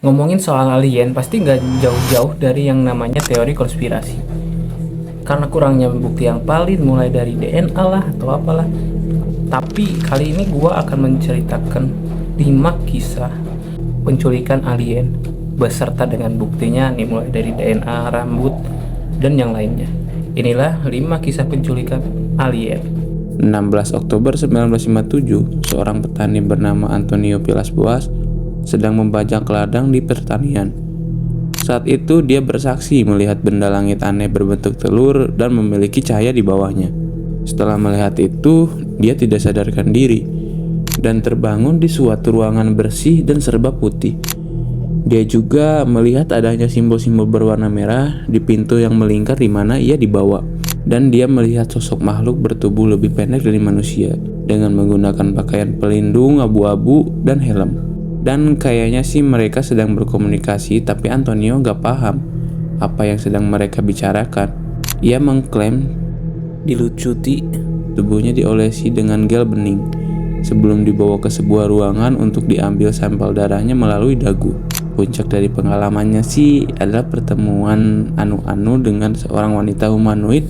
Ngomongin soal alien pasti nggak jauh-jauh dari yang namanya teori konspirasi. Karena kurangnya bukti yang valid mulai dari DNA lah atau apalah. Tapi kali ini gua akan menceritakan 5 kisah penculikan alien beserta dengan buktinya nih mulai dari DNA, rambut, dan yang lainnya. Inilah 5 kisah penculikan alien. 16 Oktober 1957, seorang petani bernama Antonio Vilas Boas sedang membajak ladang di pertanian. Saat itu dia bersaksi melihat benda langit aneh berbentuk telur dan memiliki cahaya di bawahnya. Setelah melihat itu, dia tidak sadarkan diri dan terbangun di suatu ruangan bersih dan serba putih. Dia juga melihat adanya simbol-simbol berwarna merah di pintu yang melingkar di mana ia dibawa. Dan dia melihat sosok makhluk bertubuh lebih pendek dari manusia dengan menggunakan pakaian pelindung abu-abu dan helm. Dan kayaknya sih mereka sedang berkomunikasi, tapi Antonio gak paham apa yang sedang mereka bicarakan. Ia mengklaim dilucuti, tubuhnya diolesi dengan gel bening sebelum dibawa ke sebuah ruangan untuk diambil sampel darahnya melalui dagu. Puncak dari pengalamannya sih adalah pertemuan anu-anu dengan seorang wanita humanoid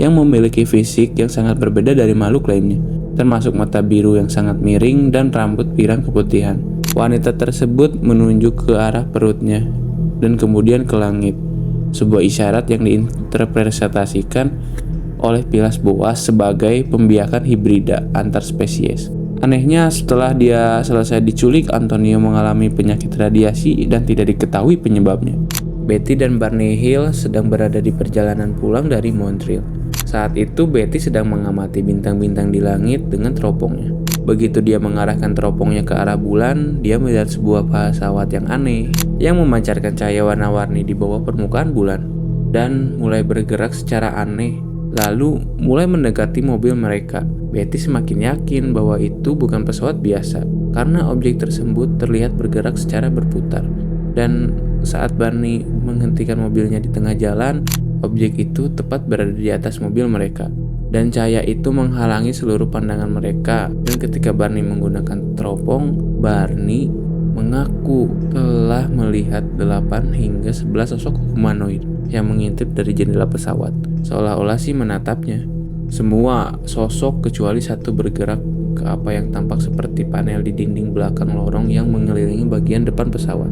yang memiliki fisik yang sangat berbeda dari makhluk lainnya, termasuk mata biru yang sangat miring dan rambut pirang keputihan. Wanita tersebut menunjuk ke arah perutnya dan kemudian ke langit, sebuah isyarat yang diinterpretasikan oleh Vilas Boas sebagai pembiakan hibrida antar spesies. Anehnya, setelah dia selesai diculik, Antonio mengalami penyakit radiasi dan tidak diketahui penyebabnya. Betty dan Barney Hill sedang berada di perjalanan pulang dari Montreal. Saat itu Betty sedang mengamati bintang-bintang di langit dengan teropongnya. Begitu dia mengarahkan teropongnya ke arah bulan, dia melihat sebuah pesawat yang aneh yang memancarkan cahaya warna-warni di bawah permukaan bulan dan mulai bergerak secara aneh, lalu mulai mendekati mobil mereka. Betty semakin yakin bahwa itu bukan pesawat biasa karena objek tersebut terlihat bergerak secara berputar. Dan saat Barney menghentikan mobilnya di tengah jalan, objek itu tepat berada di atas mobil mereka. Dan cahaya itu menghalangi seluruh pandangan mereka. Dan ketika Barney menggunakan teropong, Barney mengaku telah melihat 8 hingga 11 sosok humanoid yang mengintip dari jendela pesawat, seolah-olah sih menatapnya. Semua sosok kecuali satu bergerak ke apa yang tampak seperti panel di dinding belakang lorong yang mengelilingi bagian depan pesawat.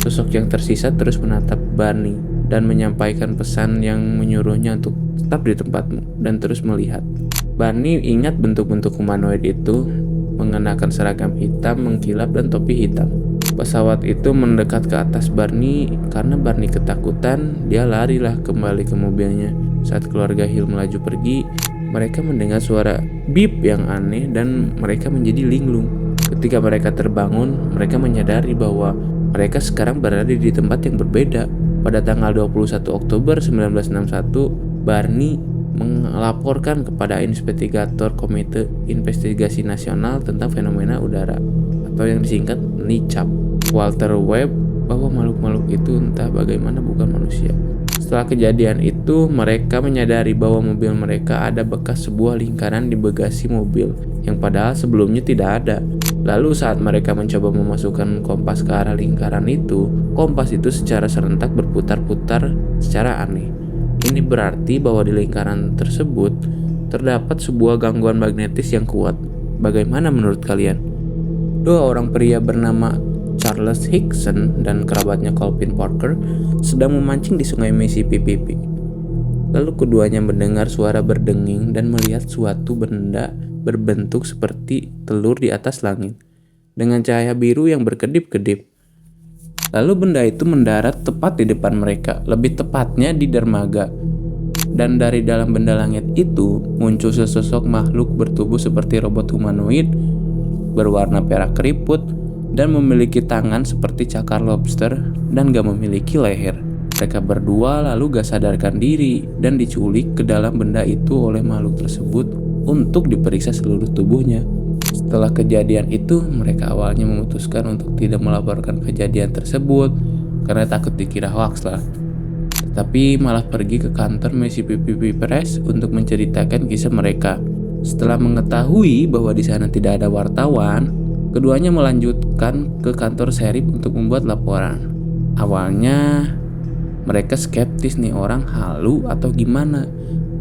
Sosok yang tersisa terus menatap Barney dan menyampaikan pesan yang menyuruhnya untuk tetap di tempatmu dan terus melihat. Barney ingat bentuk-bentuk humanoid itu mengenakan seragam hitam mengkilap dan topi hitam. Pesawat itu mendekat ke atas Barney. Karena Barney ketakutan, dia larilah kembali ke mobilnya. Saat keluarga Hill melaju pergi, mereka mendengar suara beep yang aneh dan mereka menjadi linglung. Ketika mereka terbangun, mereka menyadari bahwa mereka sekarang berada di tempat yang berbeda. Pada tanggal 21 Oktober 1961, Barney melaporkan kepada investigator Komite Investigasi Nasional tentang Fenomena Udara atau yang disingkat NICAP, Walter Webb, bahwa makhluk-makhluk itu entah bagaimana bukan manusia. Setelah kejadian itu, mereka menyadari bahwa mobil mereka ada bekas sebuah lingkaran di bagasi mobil yang padahal sebelumnya tidak ada. Lalu saat mereka mencoba memasukkan kompas ke arah lingkaran itu, kompas itu secara serentak berputar-putar secara aneh. Ini berarti bahwa di lingkaran tersebut terdapat sebuah gangguan magnetis yang kuat. Bagaimana menurut kalian? Dua orang pria bernama Charles Hickson dan kerabatnya Colvin Parker sedang memancing di sungai Mississippi. Lalu keduanya mendengar suara berdenging dan melihat suatu benda berbentuk seperti telur di atas langit dengan cahaya biru yang berkedip-kedip. Lalu benda itu mendarat tepat di depan mereka, lebih tepatnya di dermaga. Dan dari dalam benda langit itu muncul sesosok makhluk bertubuh seperti robot humanoid berwarna perak keriput dan memiliki tangan seperti cakar lobster dan gak memiliki leher. Mereka berdua lalu gak sadarkan diri dan diculik ke dalam benda itu oleh makhluk tersebut untuk diperiksa seluruh tubuhnya. Setelah kejadian itu, mereka awalnya memutuskan untuk tidak melaporkan kejadian tersebut karena takut dikira hoax lah. Tetapi malah pergi ke kantor Mississippi Press untuk menceritakan kisah mereka. Setelah mengetahui bahwa di sana tidak ada wartawan, Keduanya melanjutkan ke kantor sheriff untuk membuat laporan. Awalnya mereka skeptis nih, orang halu atau gimana.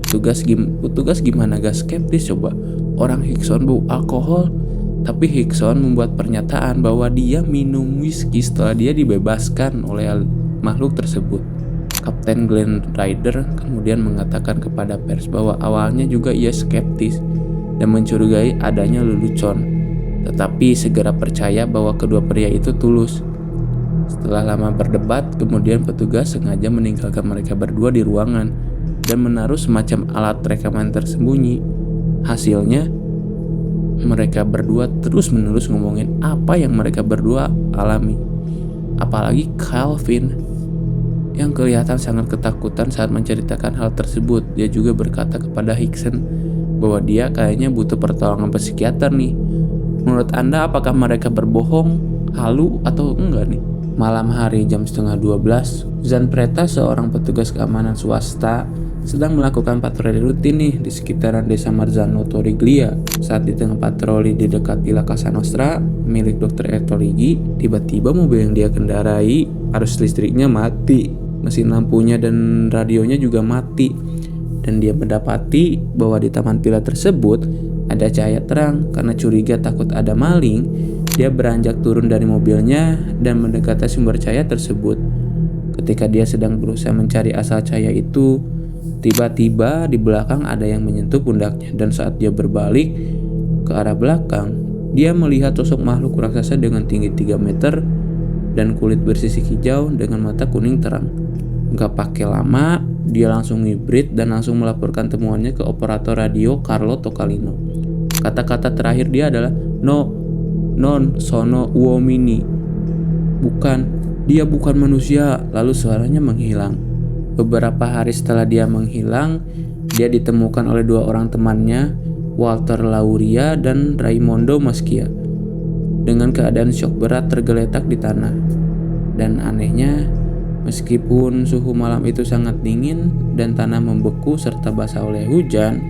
Petugas gimana gak skeptis coba? Orang Hickson bau alkohol. Tapi Hickson membuat pernyataan bahwa dia minum whisky setelah dia dibebaskan oleh makhluk tersebut. Kapten Glenn Ryder kemudian mengatakan kepada pers bahwa awalnya juga ia skeptis dan mencurigai adanya lelucon, tetapi segera percaya bahwa kedua pria itu tulus. Setelah lama berdebat, kemudian petugas sengaja meninggalkan mereka berdua di ruangan dan menaruh semacam alat rekaman tersembunyi. Hasilnya, mereka berdua terus-menerus ngomongin apa yang mereka berdua alami. Apalagi Calvin yang kelihatan sangat ketakutan saat menceritakan hal tersebut. Dia juga berkata kepada Hickson bahwa dia kayaknya butuh pertolongan psikiater nih. Menurut Anda apakah mereka berbohong, halu, atau enggak nih? Malam hari jam 11:30, Zanfretta, seorang petugas keamanan swasta, sedang melakukan patroli rutin nih di sekitaran desa Marzano Torriglia. Saat di tengah patroli di dekat Villa Casa Nostra milik Dr. Ettorigi, tiba-tiba mobil yang dia kendarai arus listriknya mati, mesin lampunya dan radionya juga mati, dan dia mendapati bahwa di taman villa tersebut ada cahaya terang. Karena curiga takut ada maling, dia beranjak turun dari mobilnya dan mendekati sumber cahaya tersebut. Ketika dia sedang berusaha mencari asal cahaya itu, tiba-tiba di belakang ada yang menyentuh pundaknya, dan saat dia berbalik ke arah belakang, dia melihat sosok makhluk raksasa dengan tinggi 3 meter dan kulit bersisik hijau dengan mata kuning terang. Gak pakai lama, dia langsung hibrid dan langsung melaporkan temuannya ke operator radio Carlo Tocalino. Kata-kata terakhir dia adalah "No, non sono uomini." Bukan, dia bukan manusia. Lalu suaranya menghilang. Beberapa hari setelah dia menghilang, dia ditemukan oleh dua orang temannya, Walter Lauria dan Raimondo Maschia, dengan keadaan syok berat tergeletak di tanah. Dan anehnya, meskipun suhu malam itu sangat dingin dan tanah membeku serta basah oleh hujan,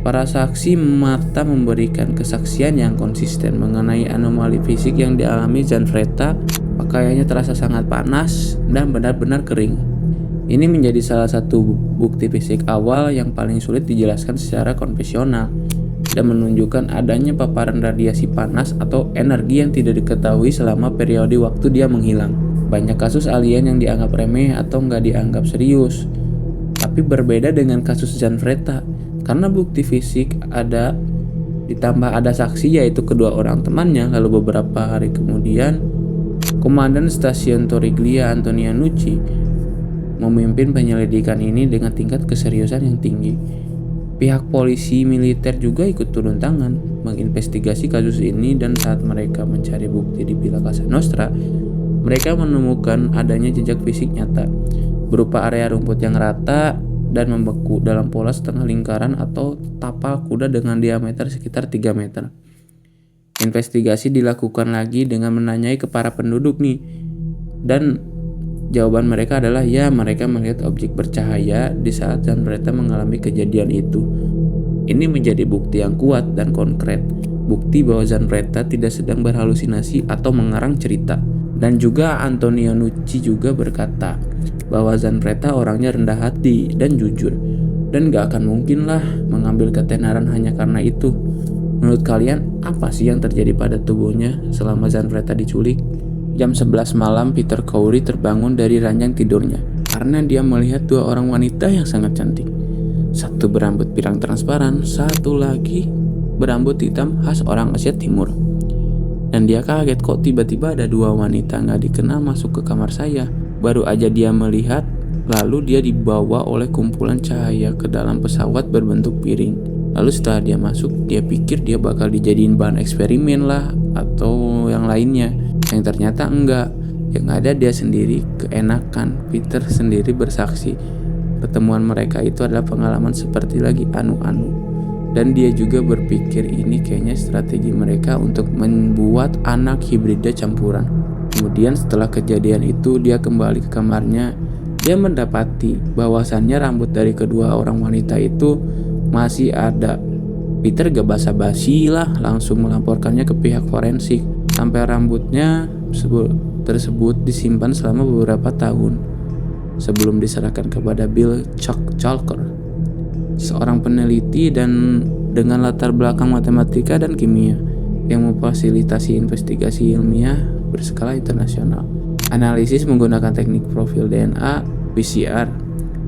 para saksi mata memberikan kesaksian yang konsisten mengenai anomali fisik yang dialami Zanfretta. Pakaiannya terasa sangat panas dan benar-benar kering. Ini menjadi salah satu bukti fisik awal yang paling sulit dijelaskan secara konvensional dan menunjukkan adanya paparan radiasi panas atau energi yang tidak diketahui selama periode waktu dia menghilang. Banyak kasus alien yang dianggap remeh atau nggak dianggap serius, tapi berbeda dengan kasus Zanfretta karena bukti fisik ada, ditambah ada saksi yaitu kedua orang temannya. Lalu beberapa hari kemudian, Komandan Stasiun Torriglia Antonio Nucci memimpin penyelidikan ini dengan tingkat keseriusan yang tinggi. Pihak polisi militer juga ikut turun tangan menginvestigasi kasus ini, dan saat mereka mencari bukti di Villa Casa Nostra, mereka menemukan adanya jejak fisik nyata berupa area rumput yang rata dan membeku dalam pola setengah lingkaran atau tapal kuda dengan diameter sekitar 3 meter. Investigasi dilakukan lagi dengan menanyai ke para penduduk nih, dan jawaban mereka adalah ya, mereka melihat objek bercahaya di saat Zanfretta mengalami kejadian itu. Ini menjadi bukti yang kuat dan konkret, bukti bahwa Zanfretta tidak sedang berhalusinasi atau mengarang cerita. Dan juga Antonio Nucci juga berkata bahwa Zanfretta orangnya rendah hati dan jujur, dan gak akan mungkin lah mengambil ketenaran hanya karena itu. Menurut kalian, apa sih yang terjadi pada tubuhnya selama Zanfretta diculik? Jam 11 malam, Peter Khoury terbangun dari ranjang tidurnya karena dia melihat dua orang wanita yang sangat cantik. Satu berambut pirang transparan, satu lagi berambut hitam khas orang Asia Timur. Dan dia kaget kok tiba-tiba ada dua wanita gak dikenal masuk ke kamar saya. Baru aja dia melihat, lalu dia dibawa oleh kumpulan cahaya ke dalam pesawat berbentuk piring. Lalu setelah dia masuk, dia pikir dia bakal dijadiin bahan eksperimen lah atau yang lainnya. Yang ternyata enggak. Yang ada dia sendiri keenakan. Peter sendiri bersaksi pertemuan mereka itu adalah pengalaman seperti lagi anu-anu. Dan dia juga berpikir ini kayaknya strategi mereka untuk membuat anak hibrida campuran. Kemudian setelah kejadian itu, dia kembali ke kamarnya. Dia mendapati bahwasannya rambut dari kedua orang wanita itu masih ada Peter gak basa-basi lah, langsung melaporkannya ke pihak forensik. Sampai rambutnya tersebut disimpan selama beberapa tahun sebelum diserahkan kepada Bill Chuck Chalker, seorang peneliti dan dengan latar belakang matematika dan kimia yang memfasilitasi investigasi ilmiah berskala internasional. Analisis menggunakan teknik profil DNA PCR,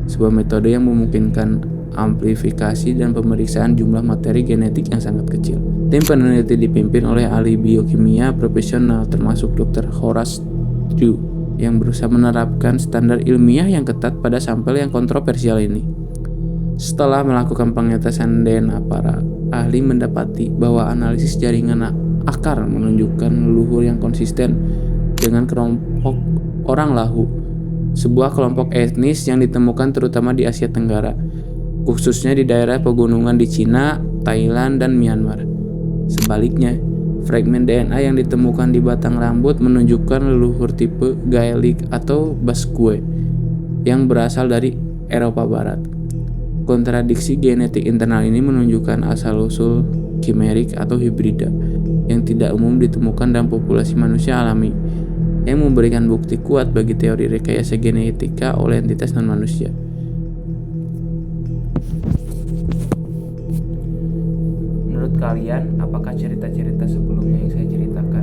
sebuah metode yang memungkinkan amplifikasi dan pemeriksaan jumlah materi genetik yang sangat kecil. Tim peneliti dipimpin oleh ahli biokimia profesional termasuk Dr. Horace Drew yang berusaha menerapkan standar ilmiah yang ketat pada sampel yang kontroversial ini. Setelah melakukan pengetesan DNA, para ahli mendapati bahwa analisis jaringan akar menunjukkan leluhur yang konsisten dengan kelompok orang Lahu, sebuah kelompok etnis yang ditemukan terutama di Asia Tenggara, khususnya di daerah pegunungan di Cina, Thailand, dan Myanmar. Sebaliknya, fragmen DNA yang ditemukan di batang rambut menunjukkan leluhur tipe Gaelic atau Basque yang berasal dari Eropa Barat. Kontradiksi genetik internal ini menunjukkan asal-usul kimerik atau hibrida yang tidak umum ditemukan dalam populasi manusia alami, yang memberikan bukti kuat bagi teori rekayasa genetika oleh entitas non-manusia. Menurut kalian, apakah cerita-cerita sebelumnya yang saya ceritakan